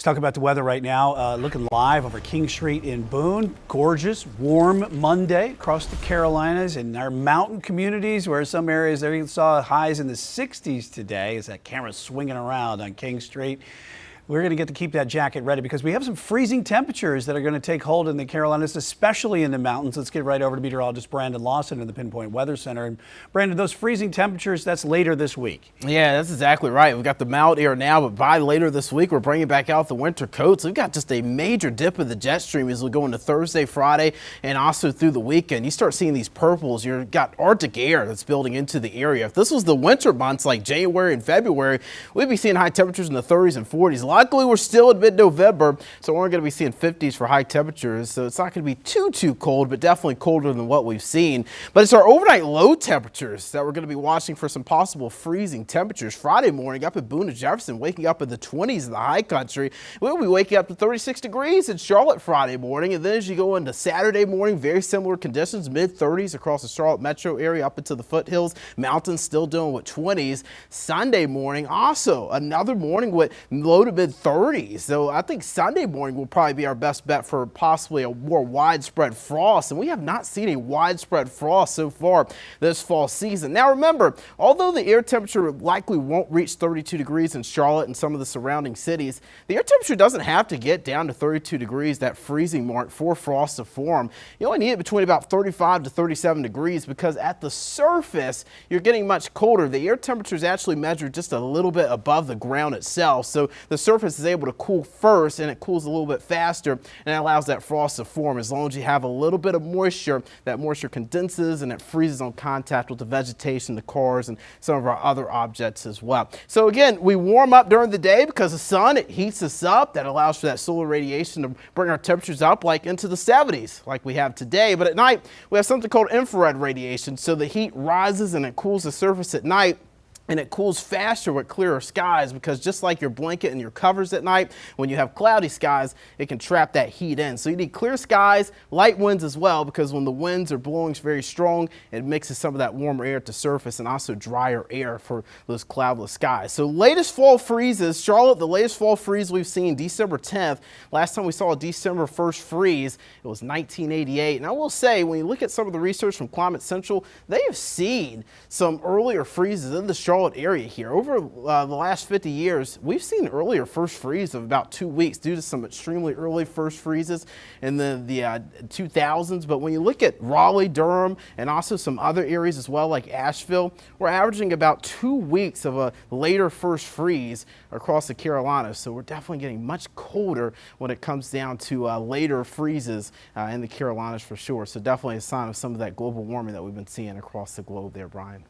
Let's talk about the weather right now. Looking live over King Street in Boone. Gorgeous, warm Monday across the Carolinas and our mountain communities, where some areas there you saw highs in the 60s today as that camera's swinging around on King Street. We're going to get to keep that jacket ready because we have some freezing temperatures that are going to take hold in the Carolinas, especially in the mountains. Let's get right over to meteorologist Brandon Lawson in the Pinpoint Weather Center. And Brandon, those freezing temperatures, that's later this week. Yeah, that's exactly right. We've got the mild air now, but by later this week, we're bringing back out the winter coats. We've got just a major dip of the jet stream as we go into Thursday, Friday, and also through the weekend. You start seeing these purples. You've got Arctic air that's building into the area. If this was the winter months like January and February, we'd be seeing high temperatures in the 30s and 40s. Luckily, we're still in mid-November, so we're going to be seeing 50s for high temperatures, so it's not going to be too cold, but definitely colder than what we've seen. But it's our overnight low temperatures that we're going to be watching for some possible freezing temperatures. Friday morning up at Boone and Jefferson, waking up in the 20s in the high country. We'll be waking up to 36 degrees in Charlotte Friday morning, and then as you go into Saturday morning, very similar conditions, mid-30s across the Charlotte metro area up into the foothills. Mountains still dealing with 20s. Sunday morning, also another morning with low to mid-30s. So I think Sunday morning will probably be our best bet for possibly a more widespread frost. And we have not seen a widespread frost so far this fall season. Now remember, although the air temperature likely won't reach 32 degrees in Charlotte and some of the surrounding cities, the air temperature doesn't have to get down to 32 degrees, that freezing mark, for frost to form. You only need it between about 35 to 37 degrees because at the surface, you're getting much colder. The air temperature is actually measured just a little bit above the ground itself. So the surface is able to cool first, and it cools a little bit faster, and it allows that frost to form. As long as you have a little bit of moisture, that moisture condenses and it freezes on contact with the vegetation, the cars, and some of our other objects as well. So again, we warm up during the day because the sun, it heats us up. That allows for that solar radiation to bring our temperatures up like into the 70s like we have today. But at night, we have something called infrared radiation. So the heat rises and it cools the surface at night. And it cools faster with clearer skies because just like your blanket and your covers at night, when you have cloudy skies, it can trap that heat in. So you need clear skies, light winds as well, because when the winds are blowing very strong, it mixes some of that warmer air to surface and also drier air for those cloudless skies. So latest fall freezes, Charlotte, the latest fall freeze we've seen December 10th. Last time we saw a December 1st freeze, it was 1988. And I will say, when you look at some of the research from Climate Central, they have seen some earlier freezes in the Charlotte area here. Over the last 50 years, we've seen earlier first freeze of about 2 weeks due to some extremely early first freezes in the 2000s. But when you look at Raleigh, Durham, and also some other areas as well, like Asheville, we're averaging about 2 weeks of a later first freeze across the Carolinas. So we're definitely getting much colder when it comes down to later freezes in the Carolinas for sure. So definitely a sign of some of that global warming that we've been seeing across the globe there, Brian.